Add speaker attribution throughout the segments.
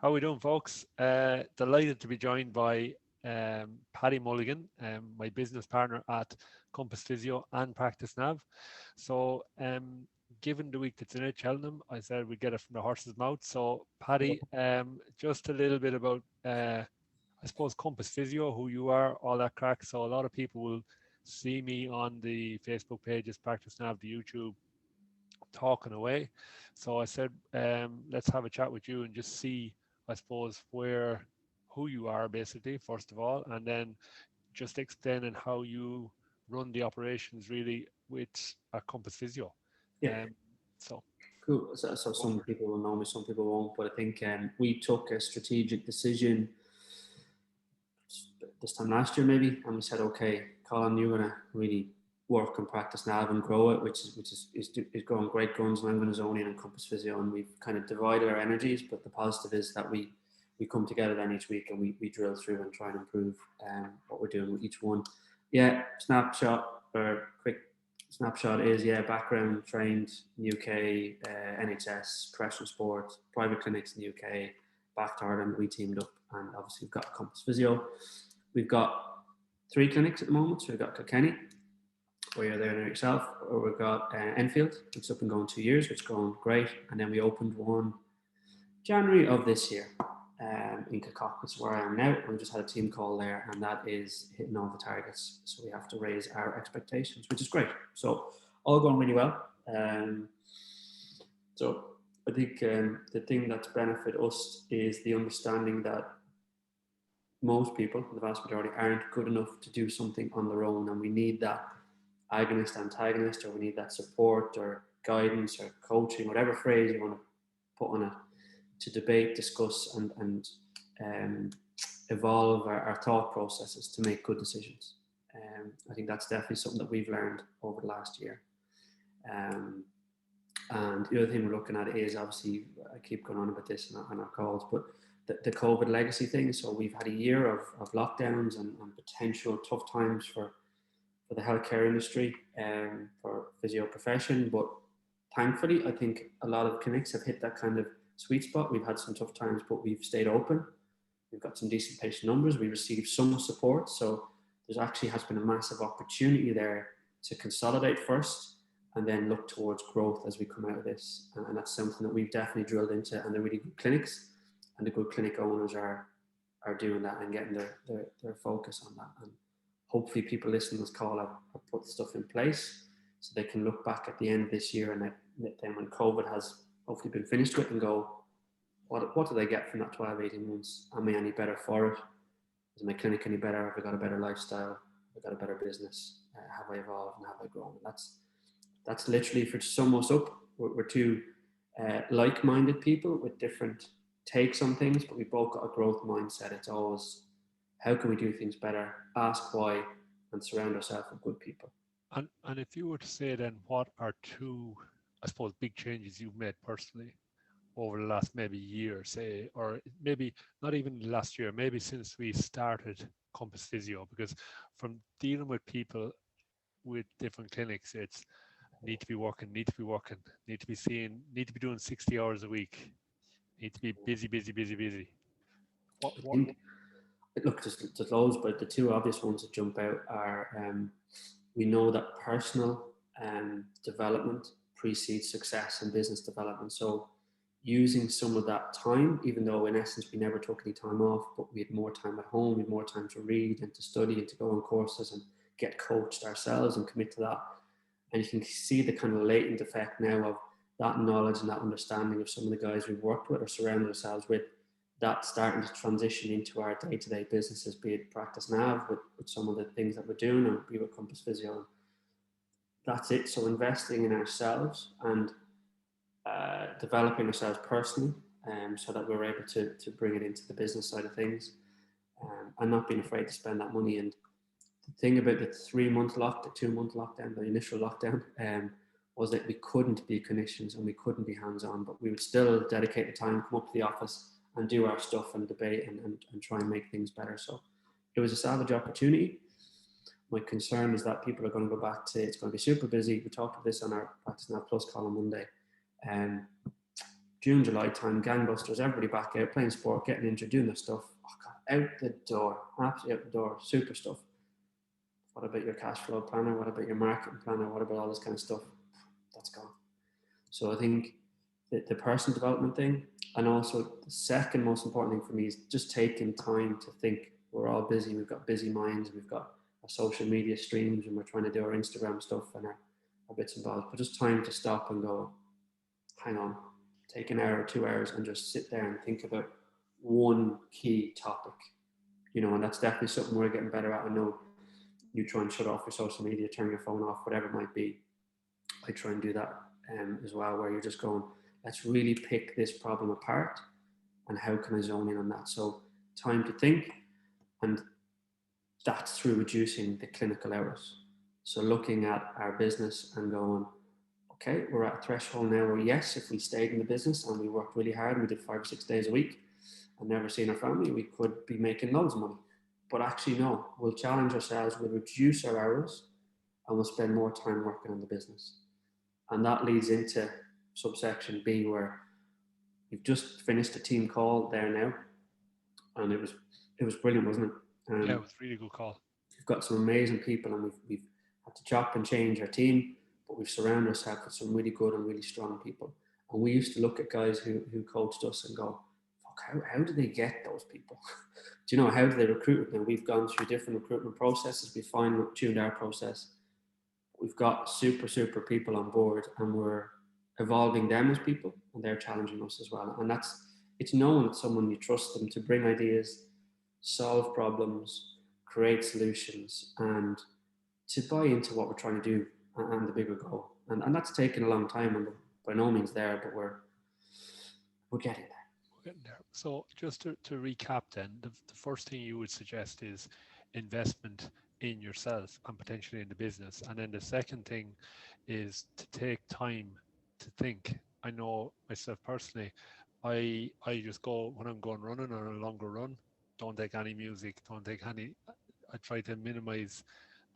Speaker 1: How are we doing, folks? Delighted to be joined by Paddy Mulligan, my business partner at Compass Physio and PracticeNav. So, given the week that's in it, Cheltenham, I said we'd get it from the horse's mouth. So, Paddy, just a little bit about, I suppose, Compass Physio, who you are, all that crack. So, a lot of people will see me on the Facebook pages, PracticeNav, the YouTube, talking away. So I said, let's have a chat with you and just see, I suppose, who you are basically, first of all, and then just explaining how you run the operations really with a Compass Physio.
Speaker 2: Yeah.
Speaker 1: So
Speaker 2: Cool. So some people will know me, some people won't, but I think we took a strategic decision this time last year maybe, and we said, okay, Colin, you're going to really work and PracticeNav and grow it, which is going great guns, and I'm going to zone in on Compass Physio, and we've kind of divided our energies. But the positive is that we come together then each week and we drill through and try and improve what we're doing with each one. Yeah, quick snapshot is, background trained in the UK, NHS, professional sport, private clinics in the UK, back to Ireland. We teamed up, and obviously we've got Compass Physio. We've got 3 clinics at the moment. So we've got Kilkenny, where you're there now yourself, or we've got Enfield, which has been going 2 years, which is going great. And then we opened one January of this year in Kilcock, which is where I am now. And we just had a team call there, and that is hitting all the targets. So we have to raise our expectations, which is great. So all going really well. So I think the thing that's benefited us is the understanding that most people, the vast majority, aren't good enough to do something on their own, and we need that agonist, antagonist, or we need that support or guidance or coaching, whatever phrase you want to put on it, to debate, discuss, and evolve our thought processes to make good decisions. I think that's definitely something that we've learned over the last year. And the other thing we're looking at is, obviously, I keep going on about this on our calls, but the COVID legacy thing. So we've had a year of lockdowns and potential tough times for the healthcare industry and for physio profession. But thankfully, I think a lot of clinics have hit that kind of sweet spot. We've had some tough times, but we've stayed open. We've got some decent patient numbers. We received some support. So there's actually has been a massive opportunity there to consolidate first and then look towards growth as we come out of this. And that's something that we've definitely drilled into, and they're really good clinics. And the good clinic owners are doing that and getting their focus on that. And hopefully people listening to this call have put stuff in place so they can look back at the end of this year, and then when COVID has hopefully been finished with, and go, what did I get from that 12, 18 months? Am I any better for it? Is my clinic any better? Have I got a better lifestyle? Have I got a better business? Have I evolved and have I grown? And that's literally, for to sum us up, we're two like-minded people with different takes on things, but we both got a growth mindset. It's always, how can we do things better? Ask why, and surround ourselves with good people.
Speaker 1: And if you were to say then, what are 2, I suppose, big changes you've made personally over the last maybe year, say, or maybe not even last year, maybe since we started Compass Physio? Because from dealing with people with different clinics, it's need to be working, need to be seeing, need to be doing 60 hours a week, need to be busy.
Speaker 2: Look, there's loads, but the 2 obvious ones that jump out are we know that personal development precedes success in business development. So using some of that time, even though in essence we never took any time off, but we had more time at home, we had more time to read and to study and to go on courses and get coached ourselves and commit to that. And you can see the kind of latent effect now of that knowledge and that understanding of some of the guys we've worked with or surrounded ourselves with, that starting to transition into our day-to-day businesses, be it PracticeNav with some of the things that we're doing, or be with Compass Physio. That's it. So investing in ourselves and developing ourselves personally, so that we're able to bring it into the business side of things, and not being afraid to spend that money. And the thing about the 2-month lockdown, the initial lockdown, was that we couldn't be clinicians and we couldn't be hands-on, but we would still dedicate the time, come up to the office and do our stuff and debate and try and make things better. So it was a savage opportunity. My concern is that people are going to go back to, it's going to be super busy. We talked about this on our PracticeNav Plus call on Monday. June, July time, gangbusters, everybody back out playing sport, getting injured, doing their stuff. Oh God, out the door, absolutely out the door, super stuff. What about your cash flow planner? What about your marketing planner? What about all this kind of stuff? That's gone. So I think the personal development thing, and also the second most important thing for me is just taking time to think. We're all busy. We've got busy minds. We've got our social media streams, and we're trying to do our Instagram stuff and our bits and bobs. But just time to stop and go, hang on, take an hour or 2 hours and just sit there and think about one key topic. And that's definitely something we're getting better at. I know you try and shut off your social media, turn your phone off, whatever it might be. I try and do that as well, where you're just going, let's really pick this problem apart and how can I zone in on that? So time to think, and that's through reducing the clinical hours. So looking at our business and going, okay, we're at a threshold now where yes, if we stayed in the business and we worked really hard and we did 5 or 6 days a week and never seen our family, we could be making loads of money. But actually, no, we'll challenge ourselves, we'll reduce our hours, and we'll spend more time working on the business. And that leads into subsection B, where we've just finished a team call there now, and it was brilliant, wasn't it?
Speaker 1: Yeah, it was a really good call.
Speaker 2: We've got some amazing people, and we've had to chop and change our team, but we've surrounded ourselves with some really good and really strong people. And we used to look at guys who coached us and go, fuck, how do they get those people? Do you know, how do they recruit them? We've gone through different recruitment processes. We fine-tuned our process. We've got super people on board, and we're evolving them as people, and they're challenging us as well. And it's knowing someone you trust them to bring ideas, solve problems, create solutions, and to buy into what we're trying to do and the bigger goal. And that's taken a long time, and by no means there, but we're getting there.
Speaker 1: We're getting there. So just to recap then, the first thing you would suggest is investment in yourself and potentially in the business. And then the second thing is to take time to think. I know myself personally, I just go when I'm going running on a longer run, don't take any music, I try to minimize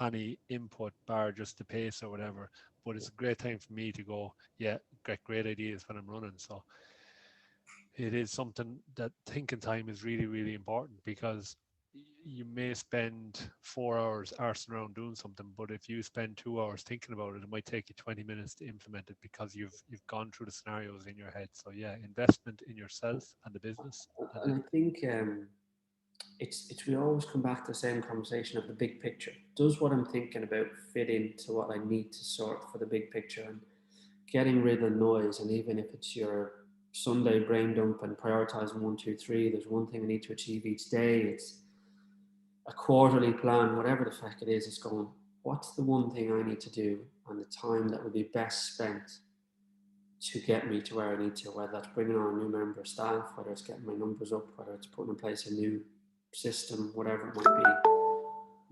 Speaker 1: any input bar just the pace or whatever. But it's a great time for me to go, yeah, get great ideas when I'm running. So it is something that thinking time is really important, because you may spend 4 hours arsing around doing something, but if you spend 2 hours thinking about it, it might take you 20 minutes to implement it because you've gone through the scenarios in your head. So yeah, investment in yourself and the business.
Speaker 2: And I think it's we always come back to the same conversation of the big picture. Does what I'm thinking about fit into what I need to sort for the big picture? And getting rid of noise, and even if it's your Sunday brain dump and prioritizing 1, 2, 3, there's one thing I need to achieve each day. It's a quarterly plan, whatever the fuck it is. It's going, what's the one thing I need to do and the time that would be best spent to get me to where I need to, whether that's bringing on a new member of staff, whether it's getting my numbers up, whether it's putting in place a new system, whatever it might be.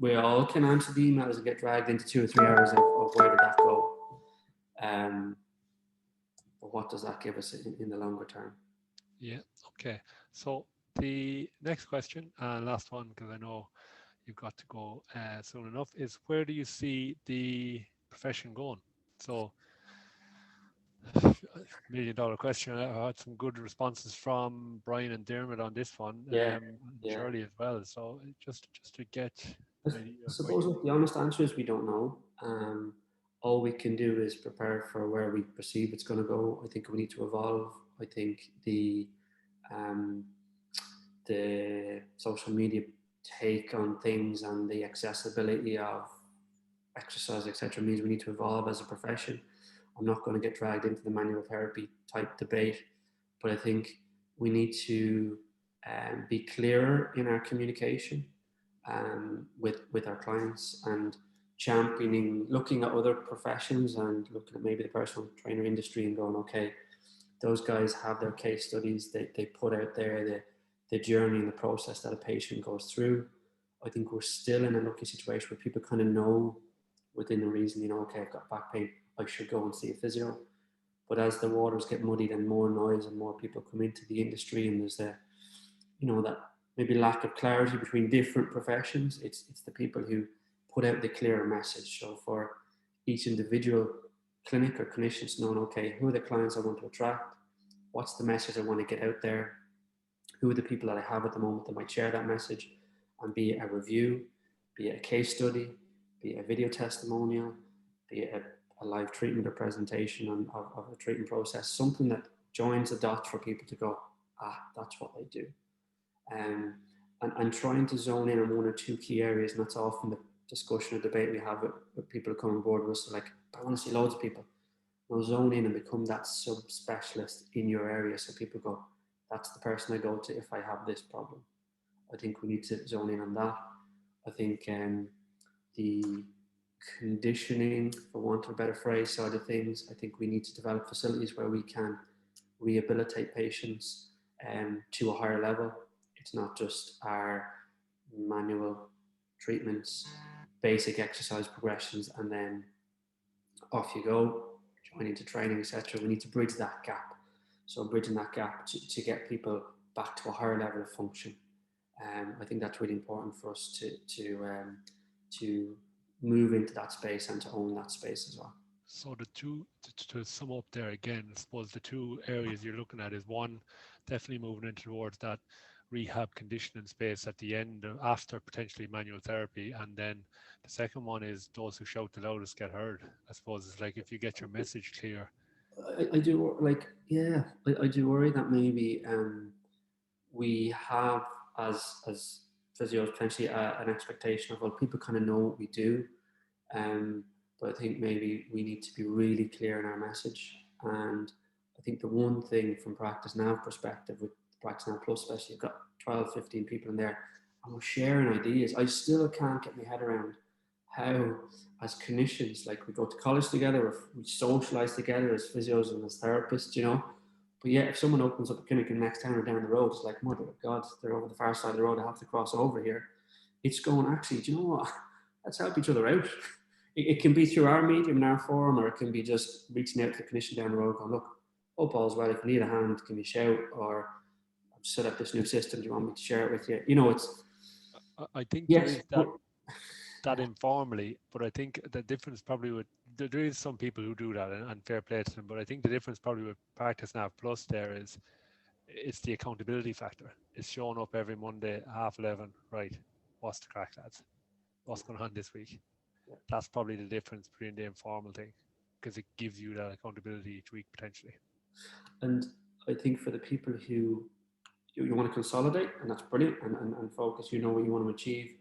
Speaker 2: We all can answer the emails and get dragged into 2 or 3 hours of where did that go. But what does that give us in the longer term?
Speaker 1: Yeah, okay. So the next question, last one, because I know you've got to go soon enough, is where do you see the profession going? So $1 million question. I had some good responses from Brian and Dermot on this one, and Shirley as well. So just to get an idea.
Speaker 2: I suppose the honest answer is we don't know. All we can do is prepare for where we perceive it's going to go. I think we need to evolve. I think the social media take on things and the accessibility of exercise, etc., means we need to evolve as a profession. I'm not going to get dragged into the manual therapy type debate, but I think we need to be clearer in our communication with our clients, and championing, looking at other professions and looking at maybe the personal trainer industry and going, okay, those guys have their case studies, they put out there the journey and the process that a patient goes through. I think we're still in a lucky situation where people kind of know within a reason, okay, I've got back pain, I should go and see a physio. But as the waters get muddied and more noise and more people come into the industry, and there's that maybe lack of clarity between different professions, it's the people who put out the clearer message. So for each individual clinic or clinicians knowing, okay, who are the clients I want to attract, what's the message I want to get out there, who are the people that I have at the moment that might share that message, and be it a review, be it a case study, be it a video testimonial, be it a live treatment or presentation of a treatment process, something that joins the dots for people to go, that's what they do. And trying to zone in on one or two key areas, and that's often the discussion or debate we have with people who come on board with us. So like, I want to see loads of people. Now zone in and become that sub-specialist in your area, so people go, that's the person I go to if I have this problem. I think we need to zone in on that. I think the conditioning, for want of a better phrase, side of things, I think we need to develop facilities where we can rehabilitate patients to a higher level. It's not just our manual treatments, basic exercise progressions, and then off you go, join into training, etc. We need to bridge that gap. So bridging that gap to get people back to a higher level of function. I think that's really important for us to move into that space and to own that space as well.
Speaker 1: So the two, to sum up there again, I suppose the two areas you're looking at is one, definitely moving into towards that rehab conditioning space at the end after potentially manual therapy, and then the second one is those who shout the loudest get heard. I suppose it's like if you get your message clear.
Speaker 2: I do like, yeah, I do worry that maybe we have as physios potentially an expectation of, well, people kind of know what we do, but I think maybe we need to be really clear in our message. And I think the one thing from PracticeNav perspective, with PracticeNav Plus especially, you've got 12, 15 people in there and we're sharing ideas. I still can't get my head around how, as clinicians, like, we go to college together, we socialize together as physios and as therapists, you know. But yeah, if someone opens up a clinic in the next town or down the road, it's like, mother of God, they're over the far side of the road, I have to cross over here. It's going, actually, do you know what? Let's help each other out. It can be through our medium and our forum, or it can be just reaching out to the clinician down the road going, look, hope all's well, if you need a hand, can you shout? Or I've set up this new system, do you want me to share it with you? You know, it's...
Speaker 1: I think
Speaker 2: yes,
Speaker 1: there is that informally, but I think the difference probably with, there is some people who do that, and fair play to them, but I think the difference probably with PracticeNav Plus there is it's the accountability factor. It's showing up every Monday, 11:30, right? What's the crack, lads? What's going on this week? That's probably the difference between the informal thing, because it gives you that accountability each week potentially.
Speaker 2: And I think for the people who you want to consolidate, and that's brilliant, and focus, you know what you want to achieve.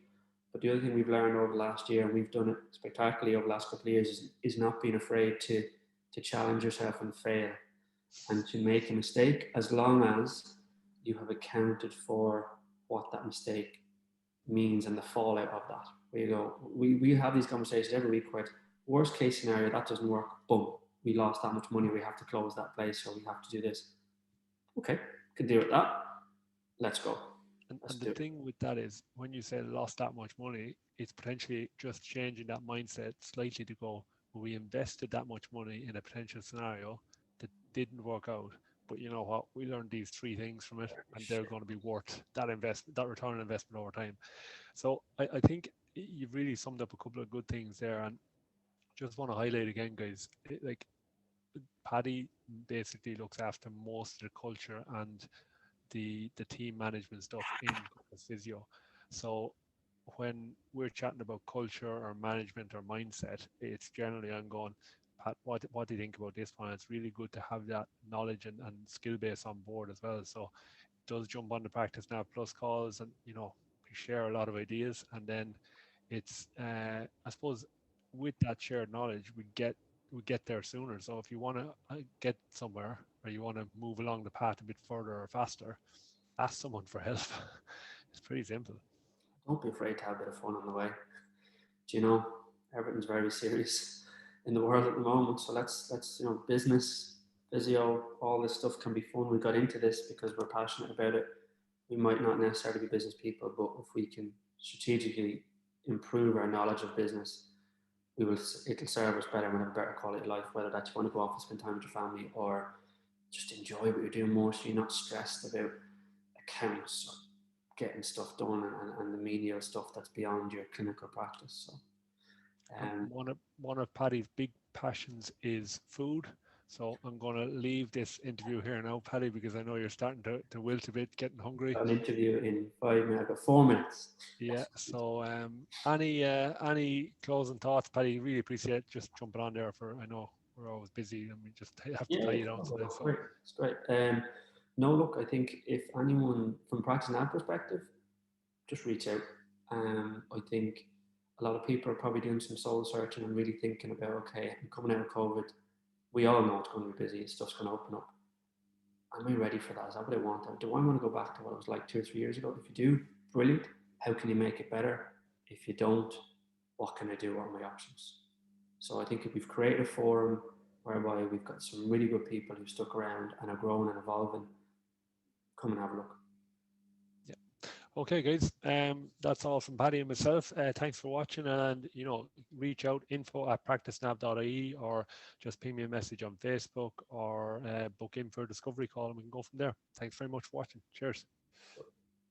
Speaker 2: But the other thing we've learned over the last year, and we've done it spectacularly over the last couple of years, is not being afraid to challenge yourself and fail and to make a mistake, as long as you have accounted for what that mistake means and the fallout of that. Where you go, we have these conversations every week where, worst case scenario, that doesn't work, boom, we lost that much money, we have to close that place, or we have to do this. Okay, can deal with that. Let's go.
Speaker 1: And the thing with that is, when you say lost that much money, it's potentially just changing that mindset slightly to go, we invested that much money in a potential scenario that didn't work out. But you know what? We learned these 3 things from it, and they're going to be worth that investment, that return on investment over time. So I think you've really summed up a couple of good things there, and just want to highlight again, guys, like Paddy basically looks after most of the culture and the team management stuff in Compass Physio. So when we're chatting about culture or management or mindset, it's generally I'm going, Pat, what do you think about this one? It's really good to have that knowledge and skill base on board as well. So it does jump on the PracticeNav Plus calls, and you know, we share a lot of ideas, and then it's I suppose with that shared knowledge we get there sooner. So if you want to get somewhere, or you want to move along the path a bit further or faster, ask someone for help. It's pretty simple.
Speaker 2: Don't be afraid to have a bit of fun on the way. Do you know, everything's very serious in the world at the moment. So let's you know, business, physio, all this stuff can be fun. We got into this because we're passionate about it. We might not necessarily be business people, but if we can strategically improve our knowledge of business, it'll serve us better and have a better quality of life, whether that's you want to go off and spend time with your family, or just enjoy what you're doing more, so you're not stressed about accounts or getting stuff done and the menial stuff that's beyond your clinical practice. So
Speaker 1: one of Paddy's big passions is food. So I'm going to leave this interview here now, Paddy, because I know you're starting to wilt a bit, getting hungry.
Speaker 2: An interview in 5 minutes. I've got 4 minutes.
Speaker 1: Yeah. So any closing thoughts, Paddy? Really appreciate just jumping on there. For I know we're always busy and we just have to tie you down sometimes. So
Speaker 2: It's great. No, look, I think if anyone from PracticeNav perspective, just reach out. I think a lot of people are probably doing some soul searching and really thinking about, okay, I'm coming out of COVID. We all know it's going to be busy. Stuff's going to open up. Am I ready for that? Is that what I want? Do I want to go back to what it was like 2 or 3 years ago? If you do, brilliant. How can you make it better? If you don't, what can I do? What are my options? So I think if we've created a forum whereby we've got some really good people who stuck around and are growing and evolving, come and have a look.
Speaker 1: yeah. Okay, guys. That's all from Paddy and myself. Thanks for watching, and reach out info@practicenav.ie or just ping me a message on Facebook or book in for a discovery call, and we can go from there. Thanks very much for watching. Cheers.